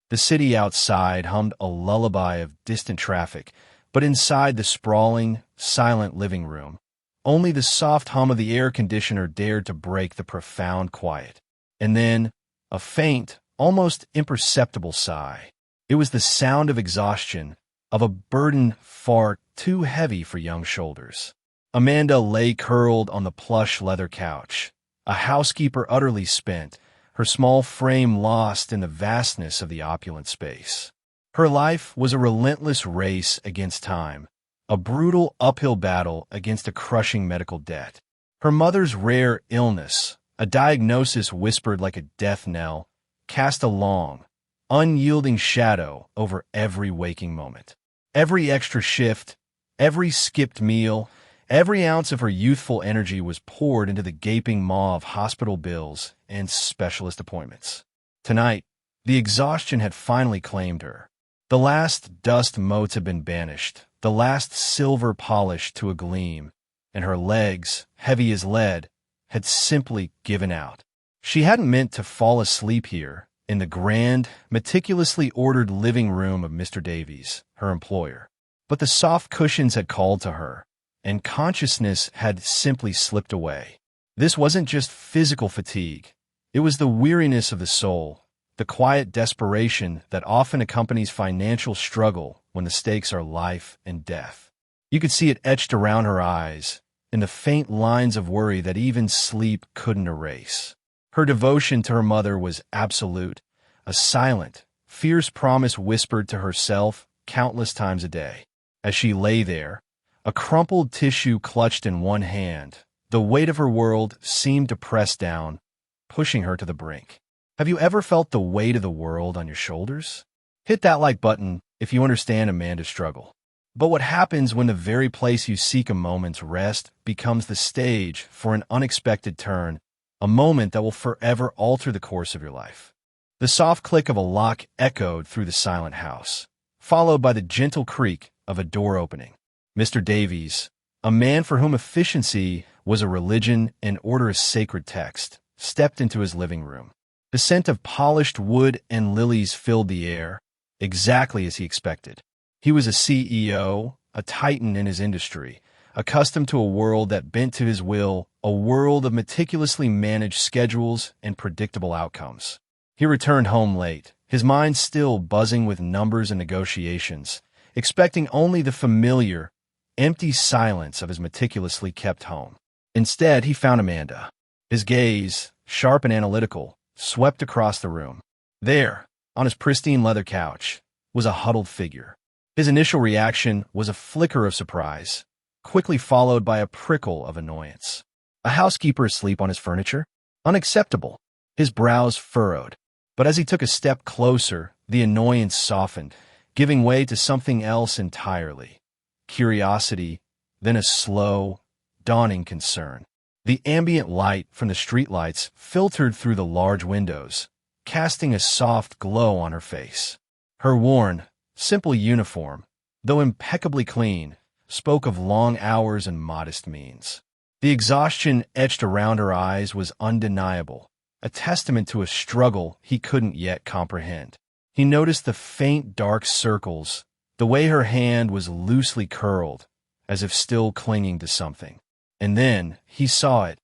The city outside hummed a lullaby of distant traffic, but inside the sprawling, silent living room, only the soft hum of the air conditioner dared to break the profound quiet. And then, a faint, almost imperceptible sigh. It was the sound of exhaustion, of a burden far too heavy for young shoulders. Amanda lay curled on the plush leather couch, a housekeeper utterly spent, her small frame lost in the vastness of the opulent space. Her life was a relentless race against time, a brutal uphill battle against a crushing medical debt. Her mother's rare illness, a diagnosis whispered like a death knell, cast a long, unyielding shadow over every waking moment. Every extra shift, every skipped meal, every ounce of her youthful energy was poured into the gaping maw of hospital bills and specialist appointments. Tonight, the exhaustion had finally claimed her. The last dust motes had been banished, the last silver polished to a gleam, and her legs, heavy as lead, had simply given out. She hadn't meant to fall asleep here, in the grand, meticulously ordered living room of Mr. Davies, her employer. But the soft cushions had called to her, and consciousness had simply slipped away. This wasn't just physical fatigue. It was the weariness of the soul, the quiet desperation that often accompanies financial struggle when the stakes are life and death. You could see it etched around her eyes, in the faint lines of worry that even sleep couldn't erase. Her devotion to her mother was absolute, a silent, fierce promise whispered to herself countless times a day. As she lay there, a crumpled tissue clutched in one hand, the weight of her world seemed to press down, pushing her to the brink. Have you ever felt the weight of the world on your shoulders? Hit that like button if you understand Amanda's struggle. But what happens when the very place you seek a moment's rest becomes the stage for an unexpected turn, a moment that will forever alter the course of your life? The soft click of a lock echoed through the silent house, followed by the gentle creak of a door opening. Mr. Davies, a man for whom efficiency was a religion and order a sacred text, stepped into his living room. The scent of polished wood and lilies filled the air, exactly as he expected. He was a CEO, a titan in his industry, accustomed to a world that bent to his will, a world of meticulously managed schedules and predictable outcomes. He returned home late, his mind still buzzing with numbers and negotiations, expecting only the familiar, empty silence of his meticulously kept home. Instead, he found Amanda. His gaze, sharp and analytical, swept across the room. There, on his pristine leather couch, was a huddled figure. His initial reaction was a flicker of surprise, quickly followed by a prickle of annoyance. A housekeeper asleep on his furniture? Unacceptable. His brows furrowed. But as he took a step closer, the annoyance softened, giving way to something else entirely. Curiosity, then a slow, dawning concern. The ambient light from the streetlights filtered through the large windows, casting a soft glow on her face. Her worn, simple uniform, though impeccably clean, spoke of long hours and modest means. The exhaustion etched around her eyes was undeniable, a testament to a struggle he couldn't yet comprehend. He noticed the faint dark circles, the way her hand was loosely curled, as if still clinging to something. And then he saw it,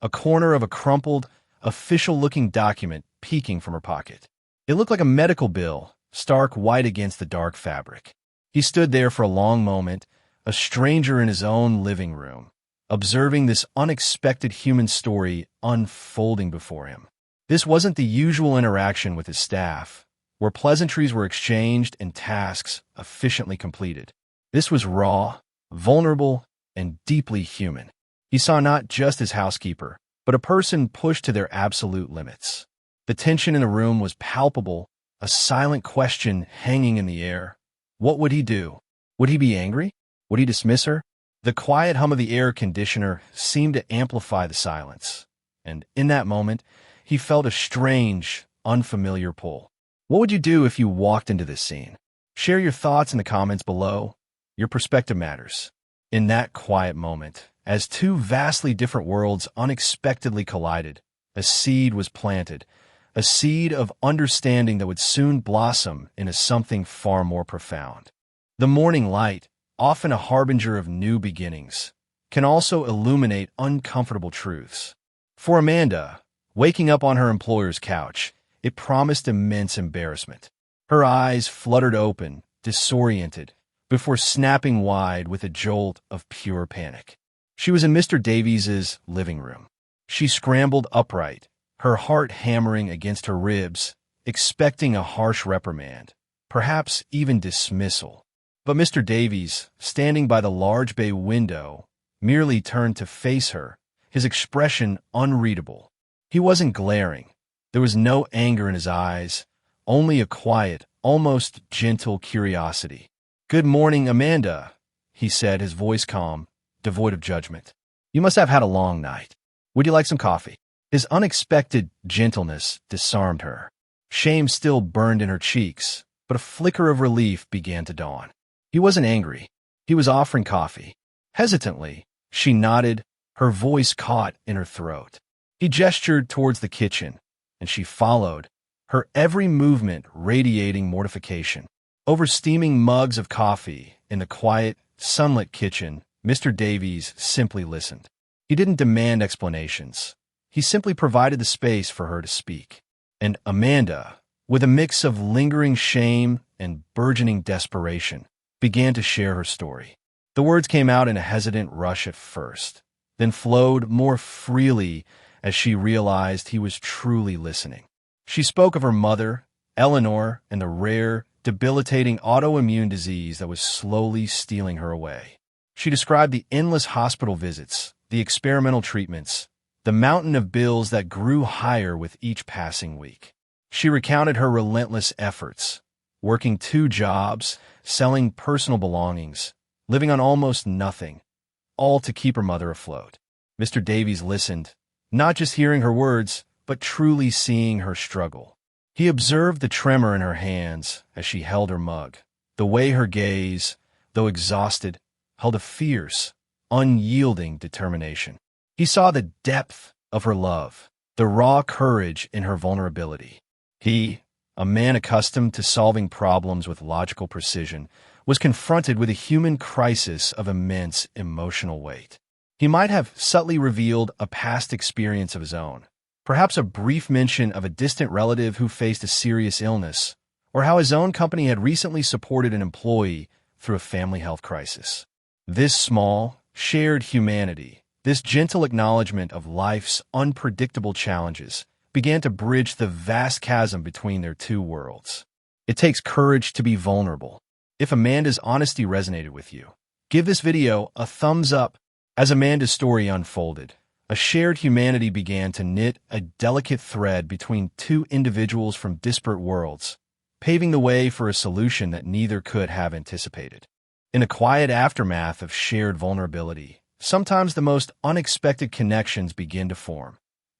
a corner of a crumpled, official-looking document peeking from her pocket. It looked like a medical bill, stark white against the dark fabric. He stood there for a long moment, a stranger in his own living room, observing this unexpected human story unfolding before him. This wasn't the usual interaction with his staff, where pleasantries were exchanged and tasks efficiently completed. This was raw, vulnerable, and deeply human. He saw not just his housekeeper, but a person pushed to their absolute limits. The tension in the room was palpable, a silent question hanging in the air. What would he do? Would he be angry? Would he dismiss her? The quiet hum of the air conditioner seemed to amplify the silence, and in that moment, he felt a strange, unfamiliar pull. What would you do if you walked into this scene? Share your thoughts in the comments below. Your perspective matters. In that quiet moment, as two vastly different worlds unexpectedly collided, a seed was planted, a seed of understanding that would soon blossom into something far more profound. The morning light, often a harbinger of new beginnings, can also illuminate uncomfortable truths. For Amanda, waking up on her employer's couch, it promised immense embarrassment. Her eyes fluttered open, disoriented, before snapping wide with a jolt of pure panic. She was in Mr. Davies's living room. She scrambled upright, her heart hammering against her ribs, expecting a harsh reprimand, perhaps even dismissal. But Mr. Davies, standing by the large bay window, merely turned to face her, his expression unreadable. He wasn't glaring. There was no anger in his eyes, only a quiet, almost gentle curiosity. "Good morning, Amanda," he said, his voice calm, devoid of judgment. "You must have had a long night. Would you like some coffee?" His unexpected gentleness disarmed her. Shame still burned in her cheeks, but a flicker of relief began to dawn. He wasn't angry. He was offering coffee. Hesitantly, she nodded, her voice caught in her throat. He gestured towards the kitchen, and she followed, her every movement radiating mortification. Over steaming mugs of coffee in the quiet, sunlit kitchen, Mr. Davies simply listened. He didn't demand explanations. He simply provided the space for her to speak. And Amanda, with a mix of lingering shame and burgeoning desperation, began to share her story. The words came out in a hesitant rush at first, then flowed more freely as she realized he was truly listening. She spoke of her mother, Eleanor, and the rare, debilitating autoimmune disease that was slowly stealing her away. She described the endless hospital visits, the experimental treatments, the mountain of bills that grew higher with each passing week. She recounted her relentless efforts, working 2 jobs, selling personal belongings, living on almost nothing, all to keep her mother afloat. Mr. Davies listened, not just hearing her words, but truly seeing her struggle. He observed the tremor in her hands as she held her mug, the way her gaze, though exhausted, held a fierce, unyielding determination. He saw the depth of her love, the raw courage in her vulnerability. He, a man accustomed to solving problems with logical precision, was confronted with a human crisis of immense emotional weight. He might have subtly revealed a past experience of his own, perhaps a brief mention of a distant relative who faced a serious illness, or how his own company had recently supported an employee through a family health crisis. This small, shared humanity, this gentle acknowledgement of life's unpredictable challenges, began to bridge the vast chasm between their 2 worlds. It takes courage to be vulnerable. If Amanda's honesty resonated with you, give this video a thumbs up. As Amanda's story unfolded, a shared humanity began to knit a delicate thread between 2 individuals from disparate worlds, paving the way for a solution that neither could have anticipated. In the quiet aftermath of shared vulnerability, sometimes the most unexpected connections begin to form,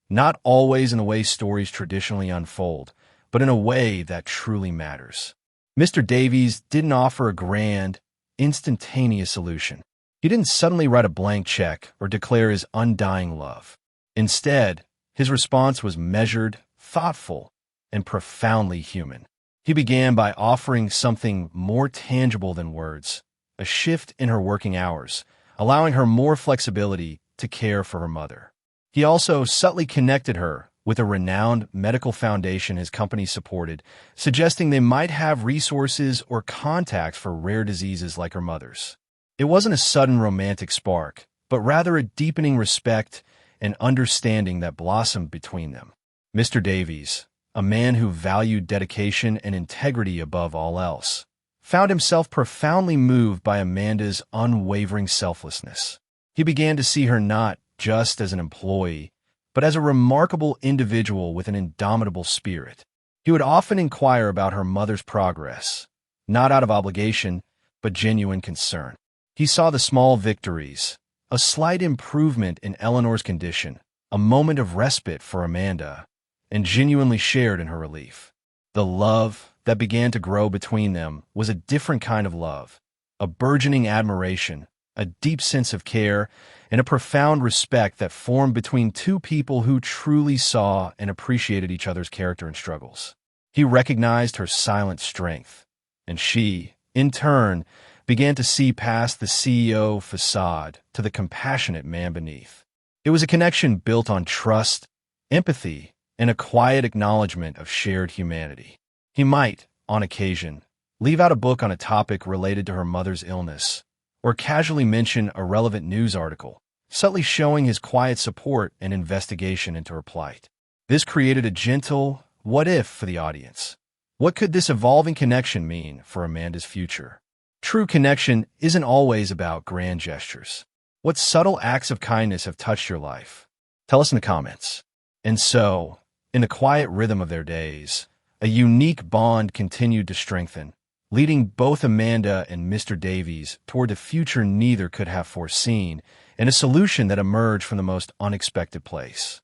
not always in the way stories traditionally unfold, but in a way that truly matters. Mr. Davies didn't offer a grand, instantaneous solution. He didn't suddenly write a blank check or declare his undying love. Instead, his response was measured, thoughtful, and profoundly human. He began by offering something more tangible than words, a shift in her working hours, allowing her more flexibility to care for her mother. He also subtly connected her with a renowned medical foundation his company supported, suggesting they might have resources or contacts for rare diseases like her mother's. It wasn't a sudden romantic spark, but rather a deepening respect and understanding that blossomed between them. Mr. Davies, a man who valued dedication and integrity above all else, found himself profoundly moved by Amanda's unwavering selflessness. He began to see her not just as an employee, but as a remarkable individual with an indomitable spirit. He would often inquire about her mother's progress, not out of obligation, but genuine concern. He saw the small victories, a slight improvement in Eleanor's condition, a moment of respite for Amanda, and genuinely shared in her relief. The love that began to grow between them was a different kind of love, a burgeoning admiration, a deep sense of care, and a profound respect that formed between two people who truly saw and appreciated each other's character and struggles. He recognized her silent strength, and she, in turn, began to see past the CEO facade to the compassionate man beneath. It was a connection built on trust, empathy, and a quiet acknowledgement of shared humanity. He might, on occasion, leave out a book on a topic related to her mother's illness, or casually mention a relevant news article, subtly showing his quiet support and investigation into her plight. This created a gentle what-if for the audience. What could this evolving connection mean for Amanda's future? True connection isn't always about grand gestures. What subtle acts of kindness have touched your life? Tell us in the comments. And so, in the quiet rhythm of their days, a unique bond continued to strengthen, leading both Amanda and Mr. Davies toward a future neither could have foreseen, and a solution that emerged from the most unexpected place.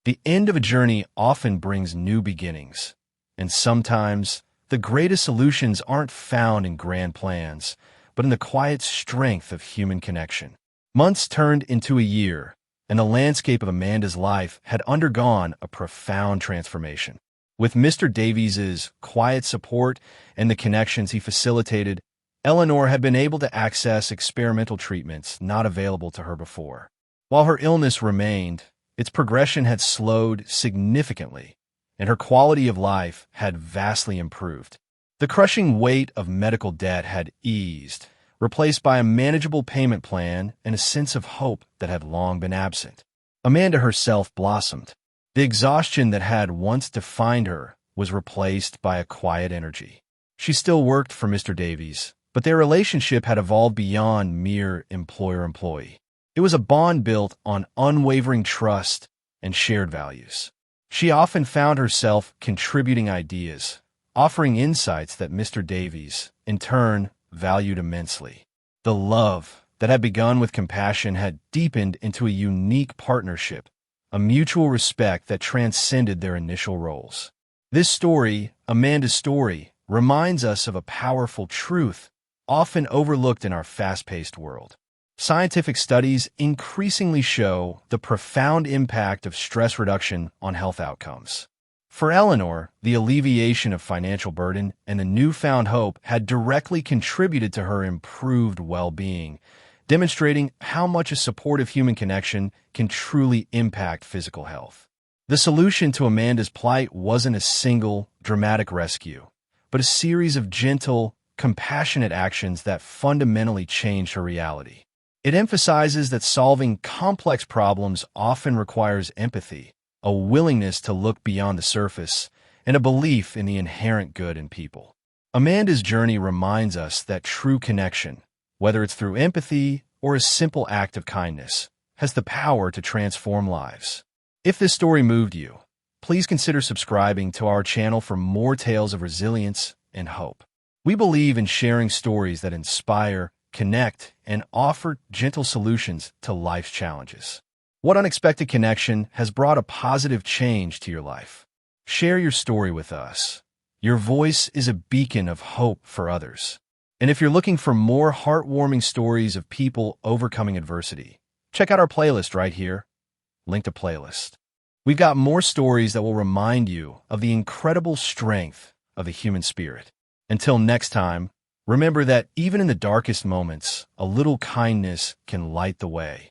The end of a journey often brings new beginnings, and sometimes the greatest solutions aren't found in grand plans, but in the quiet strength of human connection. Months turned into a year, and the landscape of Amanda's life had undergone a profound transformation. With Mr. Davies's quiet support and the connections he facilitated, Eleanor had been able to access experimental treatments not available to her before. While her illness remained, its progression had slowed significantly, and her quality of life had vastly improved. The crushing weight of medical debt had eased, replaced by a manageable payment plan and a sense of hope that had long been absent. Amanda herself blossomed. The exhaustion that had once defined her was replaced by a quiet energy. She still worked for Mr. Davies, but their relationship had evolved beyond mere employer-employee. It was a bond built on unwavering trust and shared values. She often found herself contributing ideas, offering insights that Mr. Davies, in turn, valued immensely. The love that had begun with compassion had deepened into a unique partnership, a mutual respect that transcended their initial roles. This story, Amanda's story, reminds us of a powerful truth often overlooked in our fast-paced world. Scientific studies increasingly show the profound impact of stress reduction on health outcomes. For Eleanor, the alleviation of financial burden and the newfound hope had directly contributed to her improved well-being, demonstrating how much a supportive human connection can truly impact physical health. The solution to Amanda's plight wasn't a single, dramatic rescue, but a series of gentle, compassionate actions that fundamentally changed her reality. It emphasizes that solving complex problems often requires empathy, a willingness to look beyond the surface, and a belief in the inherent good in people. Amanda's journey reminds us that true connection, whether it's through empathy or a simple act of kindness, has the power to transform lives. If this story moved you, please consider subscribing to our channel for more tales of resilience and hope. We believe in sharing stories that inspire, connect, and offer gentle solutions to life's challenges. What unexpected connection has brought a positive change to your life? Share your story with us. Your voice is a beacon of hope for others. And if you're looking for more heartwarming stories of people overcoming adversity, check out our playlist right here. Link to playlist. We've got more stories that will remind you of the incredible strength of the human spirit. Until next time, remember that even in the darkest moments, a little kindness can light the way.